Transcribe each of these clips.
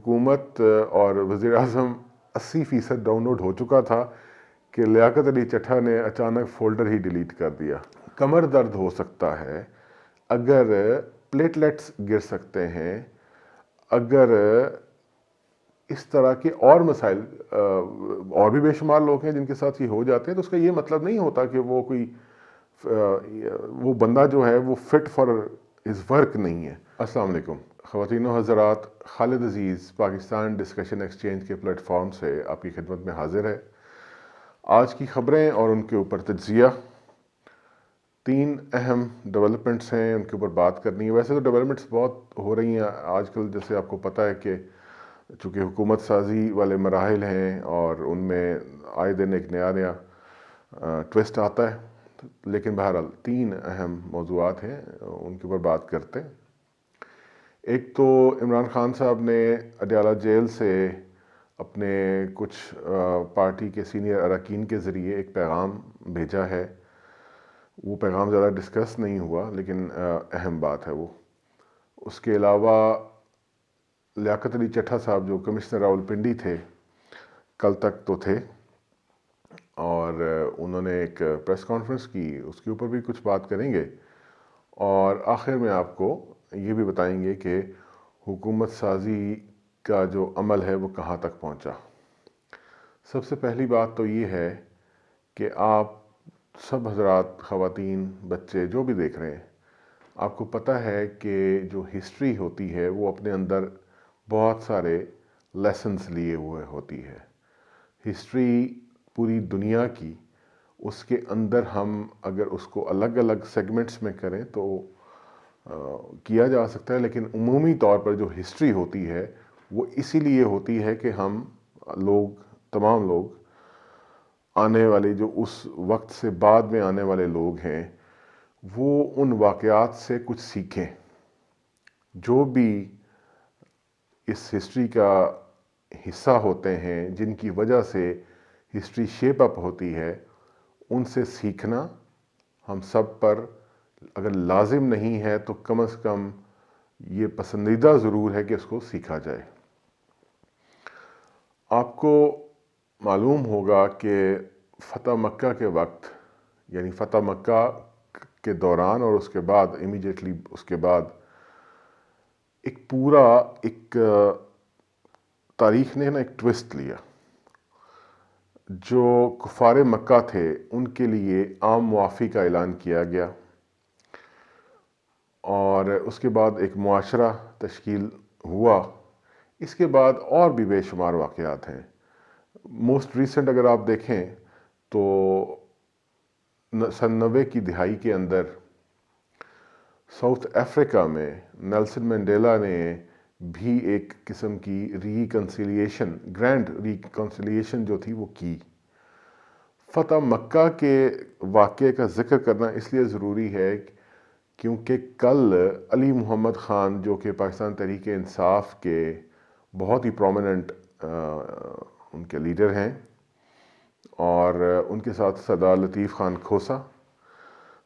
حکومت اور وزیر اعظم 80% ڈاؤن لوڈ ہو چکا تھا کہ لیاقت علی چٹھا نے اچانک فولڈر ہی ڈیلیٹ کر دیا۔ کمر درد ہو سکتا ہے، اگر پلیٹلیٹس گر سکتے ہیں، اگر اس طرح کے اور مسائل اور بھی بے شمار لوگ ہیں جن کے ساتھ یہ ہو جاتے ہیں، تو اس کا یہ مطلب نہیں ہوتا کہ وہ بندہ جو ہے وہ فٹ فار ہز ورک نہیں ہے۔ السلام علیکم خواتین و حضرات، خالد عزیز پاکستان ڈسکشن ایکسچینج کے پلیٹ فارم سے آپ کی خدمت میں حاضر ہے۔ آج کی خبریں اور ان کے اوپر تجزیہ، 3 اہم ڈیولپمنٹس ہیں، ان کے اوپر بات کرنی ہے۔ ویسے تو ڈیولپمنٹس بہت ہو رہی ہیں آج کل، جیسے آپ کو پتہ ہے کہ چونکہ حکومت سازی والے مراحل ہیں اور ان میں آئے دن ایک نیا ٹوسٹ آتا ہے، لیکن بہرحال 3 اہم موضوعات ہیں، ان کے اوپر بات کرتے ہیں۔ ایک تو عمران خان صاحب نے اڈیالہ جیل سے اپنے کچھ پارٹی کے سینئر اراکین کے ذریعے ایک پیغام بھیجا ہے۔ وہ پیغام زیادہ ڈسکس نہیں ہوا، لیکن اہم بات ہے وہ۔ اس کے علاوہ لیاقت علی چٹھا صاحب جو کمشنر راولپنڈی تھے، کل تک تو تھے، اور انہوں نے ایک پریس کانفرنس کی، اس کے اوپر بھی کچھ بات کریں گے، اور آخر میں آپ کو یہ بھی بتائیں گے کہ حکومت سازی کا جو عمل ہے وہ کہاں تک پہنچا۔ سب سے پہلی بات تو یہ ہے کہ آپ سب حضرات، خواتین، بچے جو بھی دیکھ رہے ہیں، آپ کو پتہ ہے کہ جو ہسٹری ہوتی ہے وہ اپنے اندر بہت سارے لیسنز لیے ہوئے ہوتی ہے۔ ہسٹری پوری دنیا کی، اس کے اندر ہم اگر اس کو الگ الگ سیگمنٹس میں کریں تو کیا جا سکتا ہے، لیکن عمومی طور پر جو ہسٹری ہوتی ہے وہ اسی لیے ہوتی ہے کہ ہم تمام لوگ آنے والے، جو اس وقت سے بعد میں آنے والے لوگ ہیں، وہ ان واقعات سے کچھ سیکھیں۔ جو بھی اس ہسٹری کا حصہ ہوتے ہیں، جن کی وجہ سے ہسٹری شیپ اپ ہوتی ہے، ان سے سیکھنا ہم سب پر اگر لازم نہیں ہے تو کم از کم یہ پسندیدہ ضرور ہے کہ اس کو سیکھا جائے۔ آپ کو معلوم ہوگا کہ فتح مکہ کے وقت، یعنی فتح مکہ کے دوران اور اس کے بعد امیڈیٹلی اس کے بعد ایک تاریخ نے ایک ٹوسٹ لیا۔ جو کفار مکہ تھے ان کے لیے عام معافی کا اعلان کیا گیا، اور اس کے بعد ایک معاشرہ تشکیل ہوا۔ اس کے بعد اور بھی بے شمار واقعات ہیں۔ موسٹ ریسنٹ اگر آپ دیکھیں تو سن 90 کی دہائی کے اندر ساؤتھ افریقہ میں نیلسن منڈیلا نے بھی ایک قسم کی ریکنسیلیشن، گرینڈ ریکنسیلیشن جو تھی وہ کی۔ فتح مکہ کے واقعے کا ذکر کرنا اس لیے ضروری ہے کیونکہ کل علی محمد خان، جو کہ پاکستان تحریک انصاف کے بہت ہی پرومیننٹ ان کے لیڈر ہیں، اور ان کے ساتھ سردار لطیف خان کھوسا،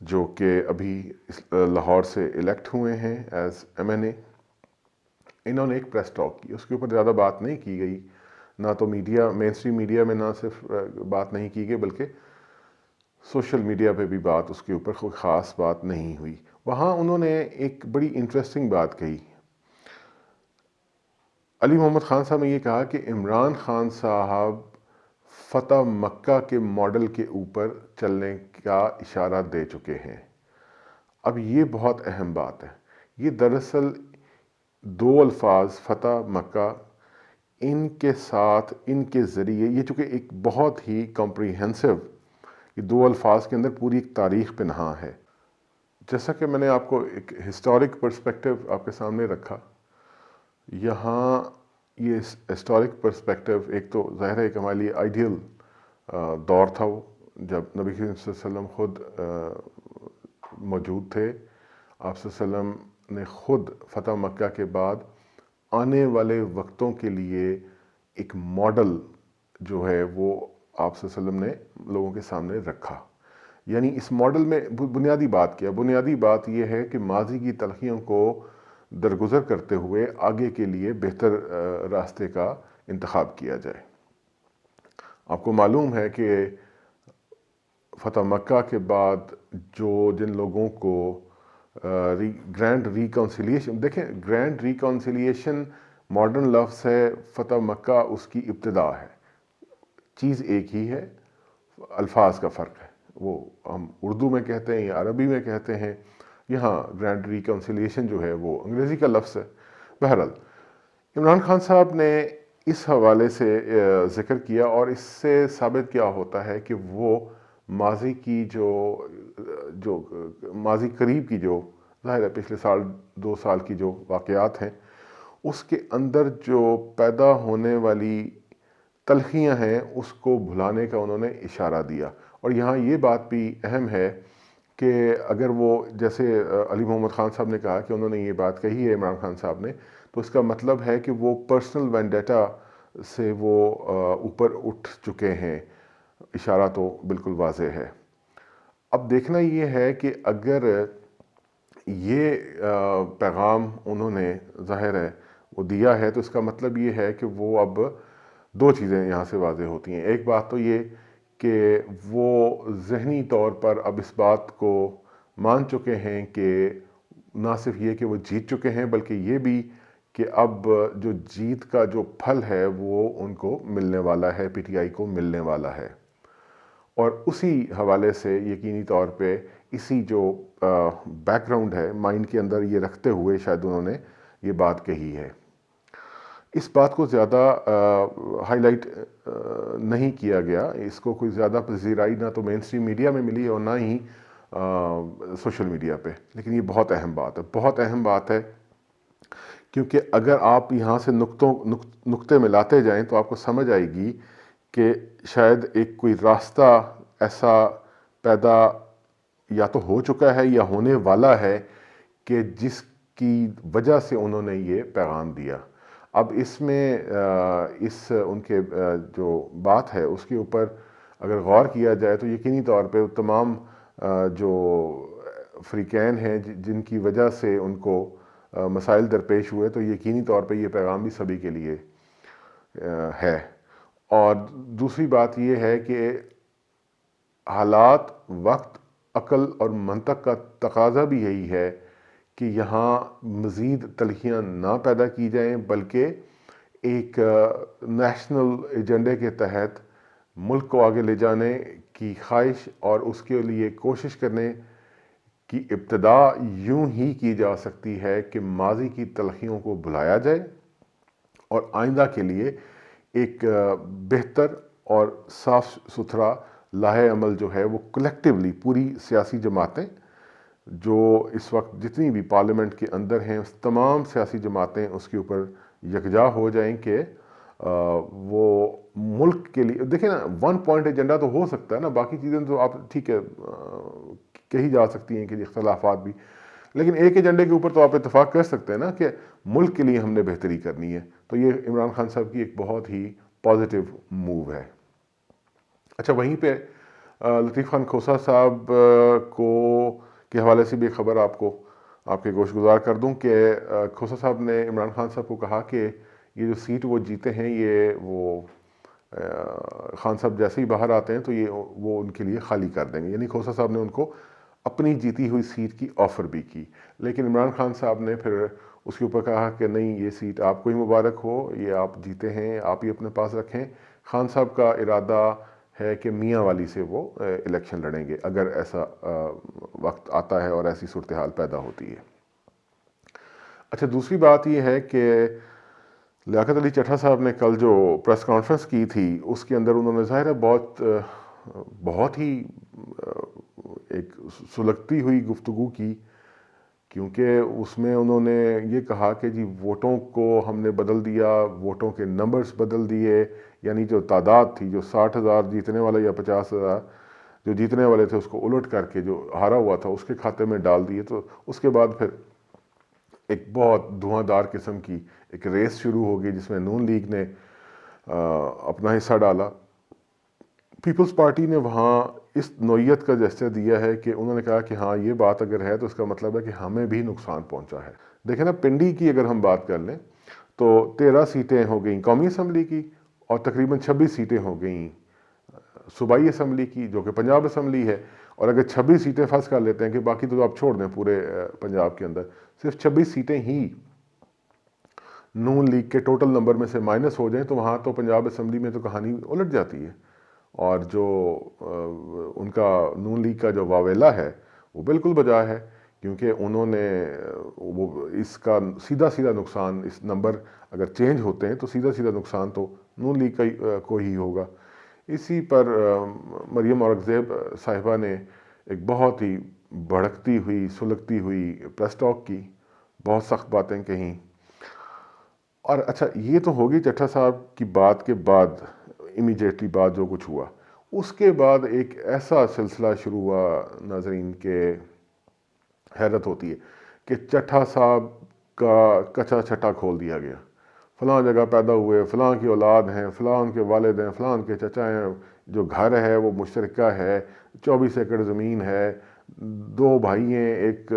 جو کہ ابھی لاہور سے الیکٹ ہوئے ہیں ایز MNA، انہوں نے ایک پریس ٹاک کی۔ اس کے اوپر زیادہ بات نہیں کی گئی، نہ تو میڈیا، مین اسٹریم میڈیا میں نہ صرف بات نہیں کی گئی، بلکہ سوشل میڈیا پہ بھی اس کے اوپر کوئی خاص بات نہیں ہوئی۔ وہاں انہوں نے ایک بڑی انٹرسٹنگ بات کہی۔ علی محمد خان صاحب نے یہ کہا کہ عمران خان صاحب فتح مکہ کے ماڈل کے اوپر چلنے کا اشارہ دے چکے ہیں۔ اب یہ بہت اہم بات ہے۔ یہ دراصل 2 الفاظ فتح مکہ، ان کے ساتھ، ان کے ذریعے، یہ چونکہ ایک بہت ہی کمپریہنسو، یہ 2 الفاظ کے اندر پوری ایک تاریخ پنہاں ہے۔ جیسا کہ میں نے آپ کو ایک ہسٹورک پرسپیکٹو آپ کے سامنے رکھا، یہاں یہ ہسٹورک پرسپیکٹو ایک تو ظاہر ہے کہ ہمارے لیے آئیڈیل دور تھا، وہ جب نبی کریم صلی اللہ علیہ وسلم خود موجود تھے۔ آپ صلی اللہ علیہ وسلم نے خود فتح مکہ کے بعد آنے والے وقتوں کے لیے ایک ماڈل جو ہے وہ آپ صلی اللہ علیہ وسلم نے لوگوں کے سامنے رکھا۔ یعنی اس ماڈل میں بنیادی بات کیا؟ بنیادی بات یہ ہے کہ ماضی کی تلخیوں کو درگزر کرتے ہوئے آگے کے لیے بہتر راستے کا انتخاب کیا جائے۔ آپ کو معلوم ہے کہ فتح مکہ کے بعد جن لوگوں کو گرینڈ ریکانسیلیشن، دیکھیں گرینڈ ریکانسیلیشن ماڈرن لفظ ہے، فتح مکہ اس کی ابتدا ہے، چیز ایک ہی ہے، الفاظ کا فرق ہے، وہ ہم اردو میں کہتے ہیں یا عربی میں کہتے ہیں، یہاں گرینڈ ریکانسیلیشن جو ہے وہ انگریزی کا لفظ ہے۔ بہرحال عمران خان صاحب نے اس حوالے سے ذکر کیا، اور اس سے ثابت کیا ہوتا ہے کہ وہ ماضی کی جو ماضی قریب کی جو ظاہر ہے پچھلے سال 2 سال کی جو واقعات ہیں اس کے اندر جو پیدا ہونے والی تلخیاں ہیں اس کو بھلانے کا انہوں نے اشارہ دیا۔ اور یہاں یہ بات بھی اہم ہے کہ اگر وہ جیسے علی محمد خان صاحب نے کہا کہ انہوں نے یہ بات کہی ہے عمران خان صاحب نے، تو اس کا مطلب ہے کہ وہ پرسنل وینڈیٹا سے وہ اوپر اٹھ چکے ہیں، اشارہ تو بالکل واضح ہے۔ اب دیکھنا یہ ہے کہ اگر یہ پیغام انہوں نے ظاہر ہے وہ دیا ہے تو اس کا مطلب یہ ہے کہ وہ اب دو چیزیں یہاں سے واضح ہوتی ہیں۔ ایک بات تو یہ کہ وہ ذہنی طور پر اب اس بات کو مان چکے ہیں کہ نہ صرف یہ کہ وہ جیت چکے ہیں بلکہ یہ بھی کہ اب جو جیت کا جو پھل ہے وہ ان کو ملنے والا ہے، پی ٹی آئی کو ملنے والا ہے، اور اسی حوالے سے یقینی طور پہ اسی جو بیک گراؤنڈ ہے مائنڈ کے اندر یہ رکھتے ہوئے شاید انہوں نے یہ بات کہی ہے۔ اس بات کو زیادہ ہائی لائٹ نہیں کیا گیا، اس کو کوئی زیادہ پذیرائی نہ تو مین اسٹریم میڈیا میں ملی اور نہ ہی سوشل میڈیا پہ، لیکن یہ بہت اہم بات ہے، بہت اہم بات ہے، کیونکہ اگر آپ یہاں سے نقطے ملاتے جائیں تو آپ کو سمجھ آئے گی کہ شاید ایک کوئی راستہ ایسا پیدا یا تو ہو چکا ہے یا ہونے والا ہے کہ جس کی وجہ سے انہوں نے یہ پیغام دیا۔ اب اس میں ان کے جو بات ہے اس کے اوپر اگر غور کیا جائے تو یقینی طور پہ تمام جو فریقین ہیں جن کی وجہ سے ان کو مسائل درپیش ہوئے، تو یقینی طور پہ یہ پیغام بھی سبھی کے لیے ہے۔ اور دوسری بات یہ ہے کہ حالات، وقت، عقل اور منطق کا تقاضا بھی یہی ہے کہ یہاں مزید تلخیاں نہ پیدا کی جائیں، بلکہ ایک نیشنل ایجنڈے کے تحت ملک کو آگے لے جانے کی خواہش اور اس کے لیے کوشش کرنے کی ابتدا یوں ہی کی جا سکتی ہے کہ ماضی کی تلخیوں کو بھلایا جائے اور آئندہ کے لیے ایک بہتر اور صاف ستھرا لاہے عمل جو ہے وہ کلیکٹیولی پوری سیاسی جماعتیں جو اس وقت جتنی بھی پارلیمنٹ کے اندر ہیں تمام سیاسی جماعتیں اس کے اوپر یکجا ہو جائیں کہ وہ ملک کے لیے، دیکھیں نا 1 پوائنٹ ایجنڈا تو ہو سکتا ہے نا، باقی چیزیں تو آپ ٹھیک ہے کہی جا سکتی ہیں کہ اختلافات بھی، لیکن ایک ایجنڈے کے اوپر تو آپ اتفاق کر سکتے ہیں نا کہ ملک کے لیے ہم نے بہتری کرنی ہے۔ تو یہ عمران خان صاحب کی ایک بہت ہی پازیٹیو موو ہے۔ اچھا، وہیں پہ لطیف خان کھوسہ صاحب کے حوالے سے بھی ایک خبر آپ کے گوش گزار کر دوں کہ کھوسہ صاحب نے عمران خان صاحب کو کہا کہ یہ جو سیٹ وہ جیتے ہیں یہ وہ خان صاحب جیسے ہی باہر آتے ہیں تو وہ ان کے لیے خالی کر دیں گے، یعنی کھوسہ صاحب نے ان کو اپنی جیتی ہوئی سیٹ کی آفر بھی کی، لیکن عمران خان صاحب نے پھر اس کے اوپر کہا کہ نہیں، یہ سیٹ آپ کو ہی مبارک ہو، یہ آپ جیتے ہیں، آپ ہی اپنے پاس رکھیں۔ خان صاحب کا ارادہ ہے کہ میاں والی سے وہ الیکشن لڑیں گے اگر ایسا وقت آتا ہے اور ایسی صورتحال پیدا ہوتی ہے۔ اچھا، دوسری بات یہ ہے کہ لیاقت علی چٹھا صاحب نے کل جو پریس کانفرنس کی تھی اس کے اندر انہوں نے ظاہر ہے بہت ہی ایک سلگتی ہوئی گفتگو کی، کیونکہ اس میں انہوں نے یہ کہا کہ جی ووٹوں کو ہم نے بدل دیا، ووٹوں کے نمبرز بدل دیے، یعنی جو تعداد تھی، جو 60,000 جیتنے والے یا 50,000 جو جیتنے والے تھے اس کو الٹ کر کے جو ہارا ہوا تھا اس کے کھاتے میں ڈال دیے۔ تو اس کے بعد پھر ایک بہت دھواں دار قسم کی ایک ریس شروع ہو گئی جس میں نون لیگ نے اپنا حصہ ڈالا۔ پیپلز پارٹی نے وہاں اس نوعیت کا جیسچر دیا ہے کہ انہوں نے کہا کہ ہاں یہ بات اگر ہے تو اس کا مطلب ہے کہ ہمیں بھی نقصان پہنچا ہے۔ دیکھیں نا پنڈی کی اگر ہم بات کر لیں تو 13 سیٹیں ہو گئیں قومی اسمبلی کی اور تقریباً 26 سیٹیں ہو گئیں صوبائی اسمبلی کی جو کہ پنجاب اسمبلی ہے. اور اگر 26 سیٹیں فرض کر لیتے ہیں کہ باقی تو آپ چھوڑ دیں پورے پنجاب کے اندر صرف 26 سیٹیں ہی نون لیگ کے ٹوٹل نمبر میں سے مائنس ہو جائیں تو وہاں تو پنجاب اسمبلی میں تو کہانی الٹ جاتی ہے. اور جو ان کا نون لیگ کا جو واویلا ہے وہ بالکل بجا ہے کیونکہ انہوں نے وہ اس کا سیدھا نقصان اس نمبر اگر چینج ہوتے ہیں تو سیدھا نقصان تو نون لیگ کا کو ہی ہوگا. اسی پر مریم اورنگزیب صاحبہ نے ایک بہت ہی بھڑکتی ہوئی سلگتی ہوئی پریس ٹاک کی, بہت سخت باتیں کہیں. اور اچھا یہ تو ہوگی چٹھا صاحب کی بات کے بعد امیجیٹلی بعد جو کچھ ہوا, اس کے بعد ایک ایسا سلسلہ شروع ہوا ناظرین کے حیرت ہوتی ہے کہ چٹھا صاحب کا کچا چھٹا کھول دیا گیا. فلاں جگہ پیدا ہوئے, فلاں کی اولاد ہیں, فلاں ان کے والد ہیں, فلاں ان کے چچا ہیں, جو گھر ہے وہ مشترکہ ہے, 24 ایکڑ زمین ہے, 2 بھائی ہیں, ایک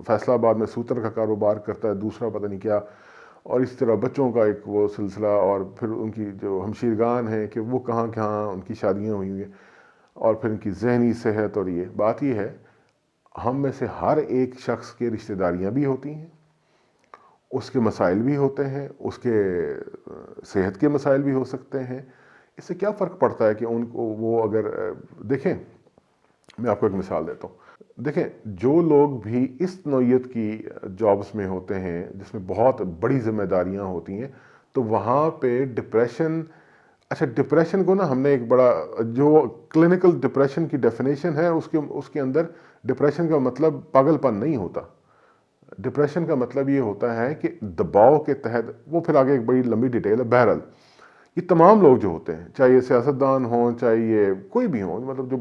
فیصل آباد میں سوتر کا کاروبار کرتا ہے, دوسرا پتہ نہیں کیا, اور اس طرح بچوں کا ایک وہ سلسلہ, اور پھر ان کی جو ہمشیرگان ہیں کہ وہ کہاں کہاں ان کی شادیاں ہوئی ہیں, اور پھر ان کی ذہنی صحت. اور یہ بات یہ ہے ہم میں سے ہر ایک شخص کے رشتہ داریاں بھی ہوتی ہیں, اس کے مسائل بھی ہوتے ہیں, اس کے صحت کے مسائل بھی ہو سکتے ہیں. اس سے کیا فرق پڑتا ہے کہ ان کو وہ اگر دیکھیں, میں آپ کو ایک مثال دیتا ہوں. دیکھیں جو لوگ بھی اس نوعیت کی جابس میں ہوتے ہیں جس میں بہت بڑی ذمہ داریاں ہوتی ہیں تو وہاں پہ ڈپریشن, اچھا ڈپریشن کو نا ہم نے ایک بڑا جو کلینکل ڈپریشن کی ڈیفینیشن ہے اس کے اندر ڈپریشن کا مطلب پاگل پن نہیں ہوتا. ڈپریشن کا مطلب یہ ہوتا ہے کہ دباؤ کے تحت, وہ پھر آگے ایک بڑی لمبی ڈیٹیل ہے. بہرحال یہ تمام لوگ جو ہوتے ہیں, چاہے یہ سیاستدان ہوں, چاہے یہ کوئی بھی ہوں, مطلب جو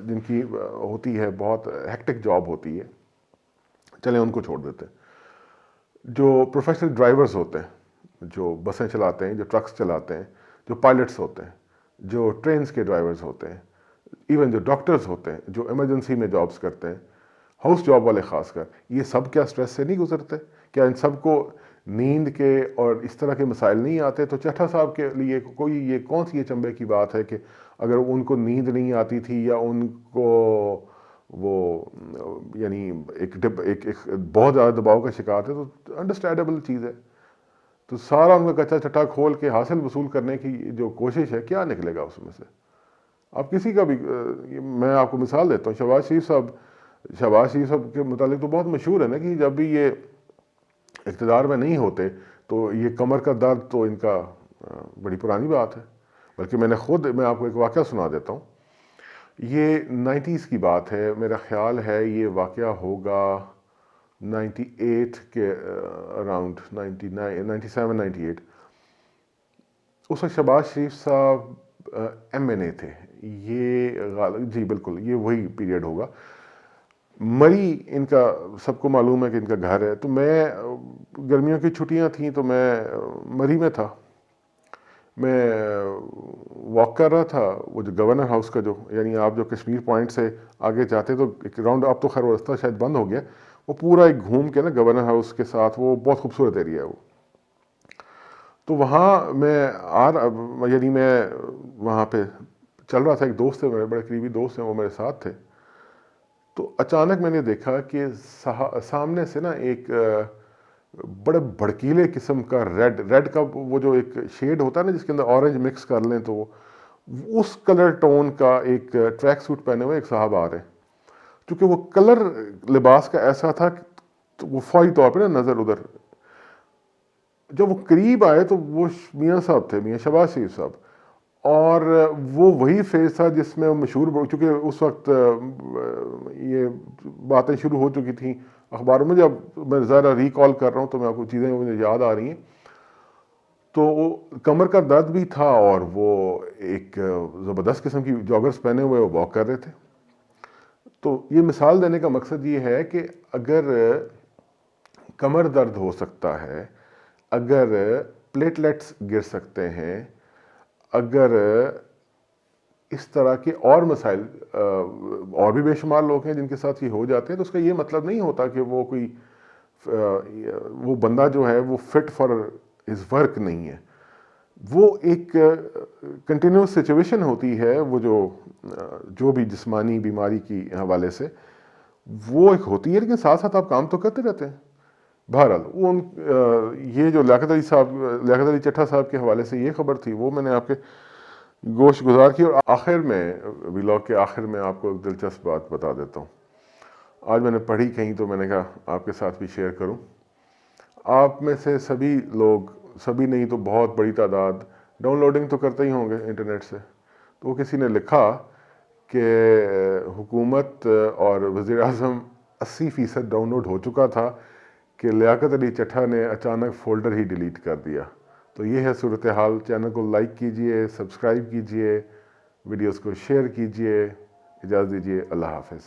جن کی ہوتی ہے بہت ہیکٹک جاب ہوتی ہے, چلیں ان کو چھوڑ دیتے ہیں. جو پروفیشنل ڈرائیورز ہوتے ہیں, جو بسیں چلاتے ہیں, جو ٹرکس چلاتے ہیں, جو پائلٹس ہوتے ہیں, جو ٹرینز کے ڈرائیورز ہوتے ہیں, ایون جو ڈاکٹرز ہوتے ہیں, جو ایمرجنسی میں جابس کرتے ہیں, ہاؤس جاب والے خاص کر, یہ سب کیا سٹریس سے نہیں گزرتے؟ کیا ان سب کو نیند کے اور اس طرح کے مسائل نہیں آتے؟ تو چٹھا صاحب کے لیے کوئی یہ کون سی یہ چنبے کی بات ہے کہ اگر ان کو نیند نہیں آتی تھی یا ان کو وہ یعنی ایک بہت زیادہ دباؤ کا شکار تھے, تو انڈرسٹینڈیبل چیز ہے. تو سارا ان کا کچا چھٹا کھول کے حاصل وصول کرنے کی جو کوشش ہے, کیا نکلے گا اس میں سے؟ آپ کسی کا بھی, میں آپ کو مثال دیتا ہوں, شہباز شریف صاحب کے متعلق تو بہت مشہور ہے نا کہ جب بھی یہ اقتدار میں نہیں ہوتے تو یہ کمر کا درد تو ان کا بڑی پرانی بات ہے. بلکہ میں آپ کو ایک واقعہ سنا دیتا ہوں. یہ 90s کی بات ہے, میرا خیال ہے یہ واقعہ ہوگا 98 کے اراؤنڈ, 97-98. اس وقت شہباز شریف صاحب MNA تھے. یہ جی بالکل یہ وہی پیریڈ ہوگا. مری ان کا سب کو معلوم ہے کہ ان کا گھر ہے. تو میں گرمیوں کی چھٹیاں تھیں تو میں مری میں تھا, میں واک کر رہا تھا. وہ جو گورنر ہاؤس کا جو یعنی آپ جو کشمیر پوائنٹ سے آگے جاتے تو ایک راؤنڈ, اب تو خیر وہ رستہ شاید بند ہو گیا, وہ پورا ایک گھوم کے نا گورنر ہاؤس کے ساتھ, وہ بہت خوبصورت ایریا ہے وہ. تو وہاں میں وہاں پہ چل رہا تھا. ایک دوست ہے, میرے بڑے قریبی دوست ہیں, وہ میرے ساتھ تھے. تو اچانک میں نے دیکھا کہ سامنے سے نا ایک بڑے بھڑکیلے قسم کا ریڈ کا وہ جو ایک شیڈ ہوتا ہے نا جس کے اندر اورنج مکس کر لیں تو اس کلر ٹون کا ایک ٹریک سوٹ پہنے ہوئے ایک صاحب آ رہے ہیں. چونکہ وہ کلر لباس کا ایسا تھا کہ وہ فوری طور پہ نا نظر ادھر. جب وہ قریب آئے تو وہ میاں صاحب تھے, میاں شہباز شریف صاحب, اور وہ وہی فیس تھا جس میں مشہور, چونکہ اس وقت یہ باتیں شروع ہو چکی تھیں اخباروں میں. جب میں ذرا ریکال کر رہا ہوں تو میں آپ کو چیزیں مجھے یاد آ رہی ہیں. تو کمر کا درد بھی تھا اور وہ ایک زبردست قسم کی جاگرز پہنے ہوئے وہ واک کر رہے تھے. تو یہ مثال دینے کا مقصد یہ ہے کہ اگر کمر درد ہو سکتا ہے, اگر پلیٹلیٹس گر سکتے ہیں, اگر اس طرح کے اور مسائل, اور بھی بے شمار لوگ ہیں جن کے ساتھ یہ ہو جاتے ہیں, تو اس کا یہ مطلب نہیں ہوتا کہ وہ کوئی وہ بندہ جو ہے وہ فٹ فار ہز ورک نہیں ہے. وہ ایک کنٹینیوس سچویشن ہوتی ہے، وہ جو بھی جسمانی بیماری کی حوالے سے وہ ایک ہوتی ہے، لیکن ساتھ ساتھ آپ کام تو کرتے رہتے ہیں. بہرحال یہ جو لیاقت علی چٹھا صاحب کے حوالے سے یہ خبر تھی، وہ میں نے آپ کے گوشت گزار کی. اور آخر میں ولاگ کے آخر میں آپ کو ایک دلچسپ بات بتا دیتا ہوں. آج میں نے پڑھی کہیں تو میں نے کہا آپ کے ساتھ بھی شیئر کروں. آپ میں سے سبھی لوگ، سبھی نہیں تو بہت بڑی تعداد ڈاؤن لوڈنگ تو کرتے ہی ہوں گے انٹرنیٹ سے. تو کسی نے لکھا کہ حکومت اور وزیر اعظم 80% ڈاؤن لوڈ ہو چکا تھا کہ لیاقت علی چٹھا نے اچانک فولڈر ہی ڈیلیٹ کر دیا. تو یہ ہے صورتحال. چینل کو لائک کیجئے، سبسکرائب کیجئے، ویڈیوز کو شیئر کیجئے. اجازت دیجئے، اللہ حافظ.